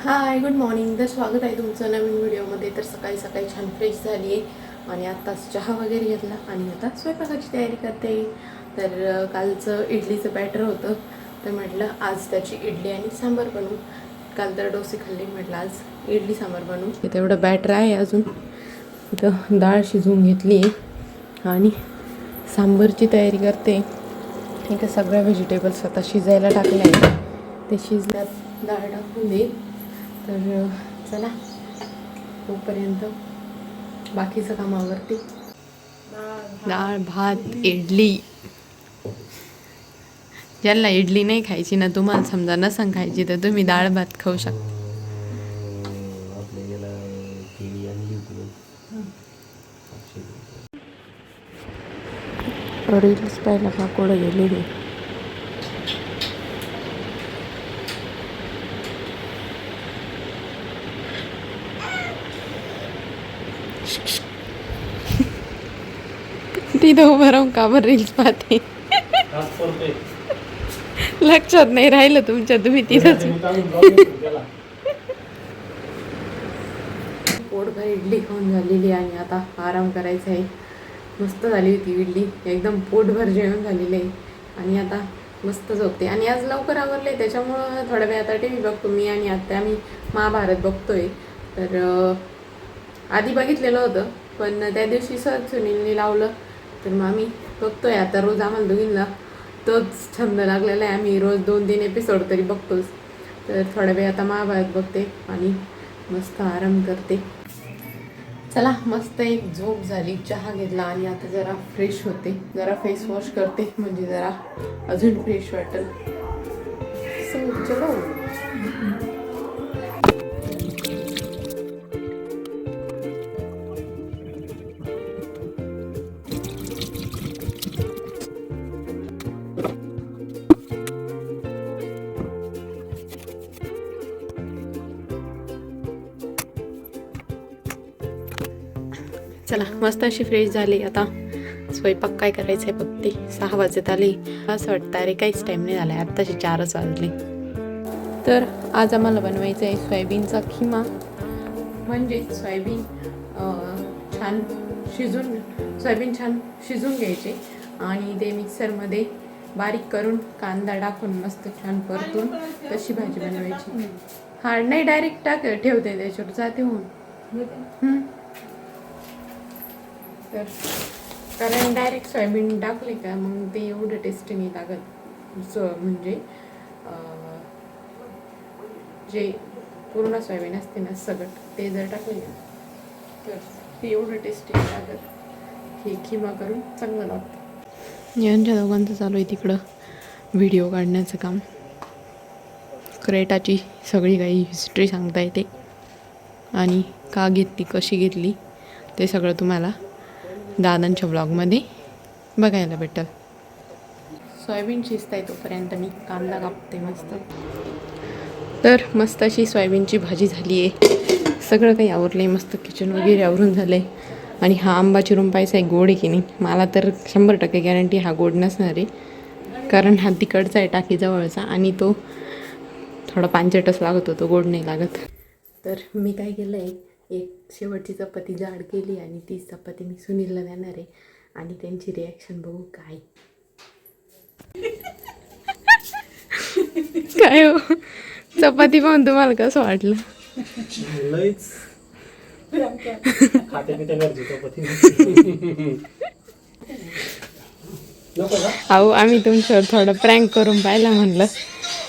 Hi good morning. तर स्वागत आहे तुमचं नवीन व्हिडिओमध्ये. तर सकाळी सकाळी छान फ्रेश झाली आहे आणि आत्ताच चहा वगैरे घेतला आणि आता स्वयंपाकाची तयारी करते. तर कालचं इडलीचं बॅटर होतं, तर म्हटलं आज त्याची इडली आणि सांबार बनवू. काल तर डोसे खाल्ले, म्हटलं आज इडली सांबार बनवू. इथं एवढं बॅटर आहे. अजून इथं डाळ शिजवून घेतली आहे आणि सांबारची तयारी करते. इथं सगळ्या व्हेजिटेबल्स आता शिजायला टाकले आहेत. ते शिजल्यात डाळ टाकून दे. तर चला तोपर्यंत बाकीचं काम आवरते. डाळ भात इडली. ज्याला इडली नाही खायची ना, तुम्हाला समजा नसन खायची, तर तुम्ही डाळ भात खाऊ शकता. रील्स पाहिला का कोडं गेलेली. तिथं उभं राहून का बरं रील्स पाहते? लक्षात नाही राहिलं तुमच्या, तुम्ही तिथंच. पोटभर इडली खाऊन झालेली आणि आता आराम करायचा आहे. मस्त झाली होती इडली, एकदम पोटभर जेवण झालेलं आहे आणि आता मस्त झोपते. आणि आज लवकर आवरले, त्याच्यामुळं थोड्या वेळ आता टी व्ही बघतो मी आणि आता आम्ही महाभारत बघतोय. तर आधी बघितलेलं होतं, पण त्या दिवशी सहज सुनीलने लावलं, तर मग आम्ही बघतोय आता. रोज आम्हाला दोघींना तोच छंद लागलेला आहे, आम्ही रोज 2-3 एपिसोड तरी बघतोच. तर थोड्या वेळ आता महाभारत बघते आणि मस्त आराम करते. चला, मस्त एक झोप झाली, चहा घेतला आणि आता जरा फ्रेश होते. जरा फेस वॉश करते, म्हणजे जरा अजून फ्रेश वाटेल. सो चलो. चला, मस्त अशी फ्रेश झाली. आता स्वयंपाक काय करायचं आहे बघते. 6 वाजत आले. असं वाटतं अरे काहीच टाईम नाही झाला आहे, आत्ताशी 4च वाजले. तर आज आम्हाला बनवायचं आहे सोयाबीनचा खिमा. म्हणजे सोयाबीन छान शिजून घ्यायचे आणि ते मिक्सरमध्ये बारीक करून कांदा टाकून मस्त छान परतून तशी भाजी बनवायची. हा नाही, डायरेक्ट ठेवते त्याच्यावर, जाते होऊन. तर कारण डायरेक्ट सोयाबीन टाकले का मग ते एवढं टेस्टी नाही लागत. म्हणजे जे पूर्ण सोयाबीन असते ना सगळं, ते जर टाकले ना तर ते एवढं टेस्टी नाही लागत. हे खिमा करून चांगलं लागतं. यांच्या दोघांचं चालू आहे तिकडं व्हिडिओ काढण्याचं काम. क्रेटाची सगळी काही हिस्ट्री सांगता येते आणि का घेतली, कशी घेतली, ते सगळं तुम्हाला दादांच्या ब्लॉगमध्ये बघायला भेटेल. सोयाबीन शिजताय तोपर्यंत मी कांदा कापते मस्त. तर मस्त अशी सोयाबीनची भाजी झाली आहे. सगळं काही आवरलं आहे, मस्त किचन वगैरे आवरून झालं आहे. आणि हा आंबा चिरून पाहायचा आहे गोड आहे की नाही. मला तर 100% गॅरंटी हा गोड नसणार आहे, कारण हा तिकडचा आहे टाकीजवळचा आणि तो थोडा पांचटच लागत होतो, गोड नाही लागत. तर मी काय केलं आहे, एक शेवटची चपाती जाड केली आणि ती चपाती मी सुनीलला देणार आहे आणि त्यांची रिॲक्शन बघू काय. काय हो, चपाती पाहून तुम्हाला कसं वाटलं? अहो, आम्ही तुमच्यावर थोडं प्रँक करून पाहिला, म्हणलं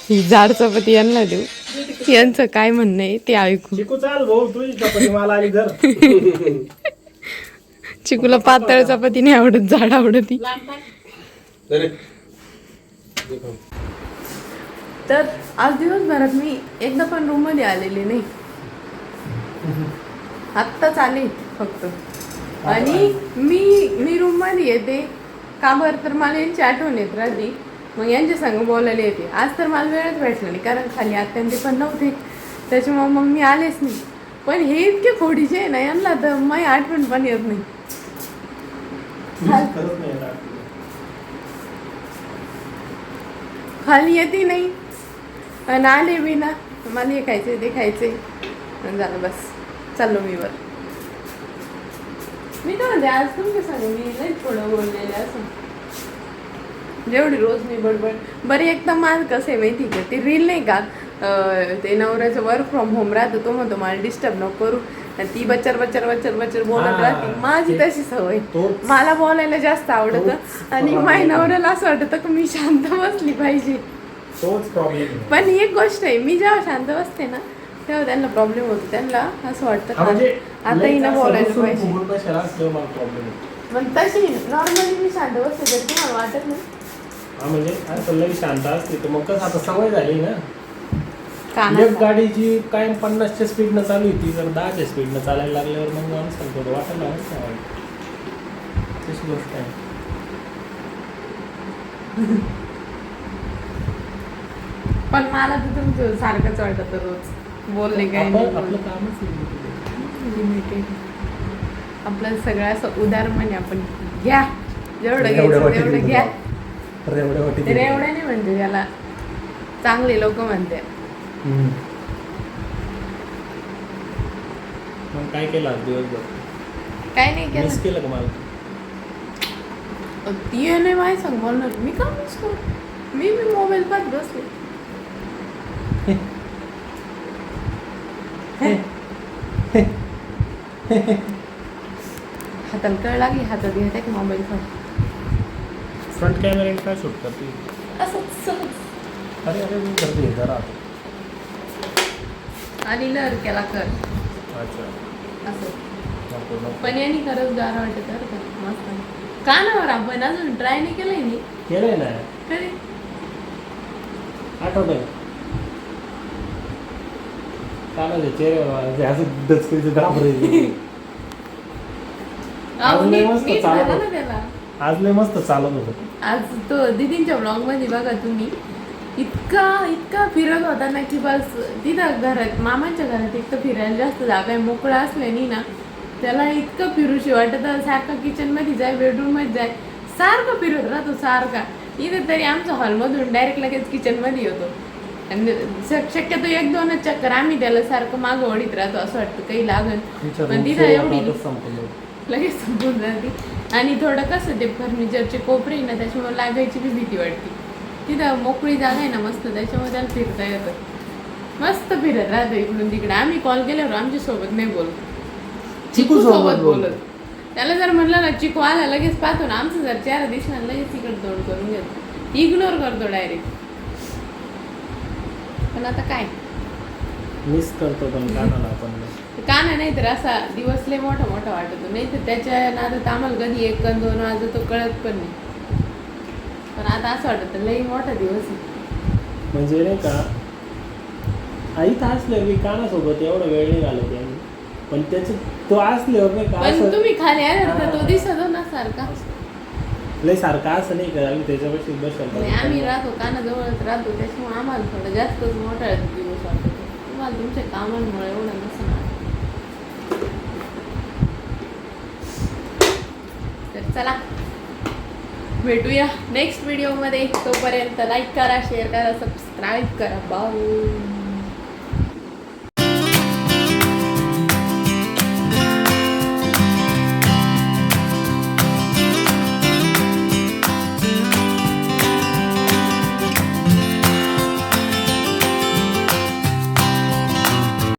ही जाड चपाती यांना देऊ. यांचं काय म्हणणं आहे ते ऐकू. चिकूला पातळ चपाती नाही आवडत, जाड आवडती. तर आज दिवसभरात मी एकदा पण रूम मध्ये आलेले नाही, आत्ताच आले फक्त. आणि मी रूम मध्ये येते का बरं, तर मला यांची आठवण येत राहते, मग यांच्या संग बोलायला येते. आज तर मला वेळच भेटला नाही, कारण खाली आत्यांते पण नव्हते, त्याच्यामुळे मग मी आलेच नाही. पण हे इतके खोडीचे आहे ना, यांना तर माझी आठवण पण येत नाही. खाली येते नाही आणि आले बी ना मला हे खायचंय ते खायचंय झालं बस. चाललो मी वर. मी काय म्हणते आज तुमच्या सांगू मी नाही थोडं बोललेलं असं जेवढी रोज मी बडबड बरं. एकदम माझं कसं आहे माहिती का ते रील नाही का ते नवऱ्याचं वर्क फ्रॉम होम राहतं तो म्हणतो मला डिस्टर्ब नको करू आणि ती बच्चर बोलत राहते. माझी तशी सवय मला बोलायला जास्त आवडतं आणि माझ्या नवऱ्याला असं वाटतं की मी शांत बसली पाहिजे. पण एक गोष्ट आहे मी जेव्हा शांत बसते ना तेव्हा त्यांना प्रॉब्लेम होतो. त्यांना असं वाटतं आता हिनं बोलायला पाहिजे. मग तशी नॉर्मली मी शांत बसते तर तुम्हाला वाटत नाही. म्हणजे लई शांत असते तर मग कसं आता सवय झाली ना. एक गाडीची काय 50च्या स्पीडनं चालू होती तर 10च्या स्पीडनं चालायला लागल्यावर मग माणसाला थोडं वाटायला लागतं. तशी गोष्ट आहे. पण मला तर तुमचं सारखंच वाटत रोज बोलणे काय आपलं कामच लिमिटेड. आपलं सगळं असं उदाहरण म्हणजे आपण घ्या जेवढं घ्यायचं तेवढं घ्या. रेवड्या नाही म्हणते त्याला चांगले लोक म्हणते. मग काय केलं आज दिवसभर? काय नाही केलं. मिस केलं का मला? ती नाही माहिती सांग बोलणार मी का मिस करू. मी मोबाईल पाहत बसले. हाताला कळ लागली हातात घेत एक मोबाईल फोन. फ्रंट कॅमेऱ्याने काय शूट करते? असंच सहज. अरे मी करते जरा. आणि लर केला कर अच्छा असं. पण यांनी खरंच गार वाटत का मस्त. कानावर आपण अजून ट्राय नाही केलंय मी. केलंय ना कधी आठवतंय कानाचे चेहरे असं डचकरीचं घाबरायचं. आज लय मस्त चालत होतं. आज तो दीदींच्या ब्लॉग मध्ये बघा तुम्ही इतका फिरत होता ना की बस तिथं घरात मामांच्या घरात इतकं फिरायला जास्त जागा आहे मोकळा असल्याने ना त्याला इतकं फिरूशी वाटत. सारखं किचन मध्ये जाय बेडरूम मध्ये जाय सारखं फिरत राहतो सारखा. इथे तरी आमच्या हॉलमधून डायरेक्ट लगेच किचन मध्ये येतो आणि शक्यतो 1-2च चक्कर आम्ही त्याला सारखं मागं ओढीत राहतो असं वाटतं काही लागल. पण तिथं एवढी लगेच संपून जाते. आणि थोडं कसं ते फर्निचरचे कोपरे ना त्याच्यामुळे लागायची बी भीती वाटते. तिथं मोकळी जागा आहे ना मस्त त्याच्यामुळे त्याला फिरता येतं. मस्त फिरत राहतो इकडून तिकडे. आम्ही कॉल केल्यावर आमच्यासोबत नाही बोलत चिकू सोबत बोलत. त्याला जर म्हणलं ना चिकू आला लगेच पाहतो ना आमचं जर चेहरा दिसणार लगेच तिकडे तोंड करून घेतो. इग्नोर करतो डायरेक्ट. पण आता काय मिस करतो पण कानाला आपण काना नाही तर असा दिवस लय मोठा वाटतो. नाही तर त्याच्या नादात आम्हाला कधी 1-2 वाजता तो कळत पण नाही. पण आता असं वाटतं लई मोठा दिवस आहे. म्हणजे नाही का आई तर असल्यावर मी कानासोबत एवढा वेळ नाही घालत आहे. पण त्याचं तो असल्यावर नाही का पण तुम्ही खाली आलात तर तो दिसतो ना सारखा लय सारखा असं नाही का आम्ही त्याच्यापाशी बसायला. आम्ही राहतो कानाजवळच राहतो त्याच्यामुळे आम्हाला थोडं जास्तच मोठा दिवस वाटतो. तुम्हाला तुमच्या कामांमुळे एवढं नसणार. तर चला भेटूया नेक्स्ट व्हिडिओमध्ये. तोपर्यंत लाईक करा शेअर करा सबस्क्राईब करा. बाय.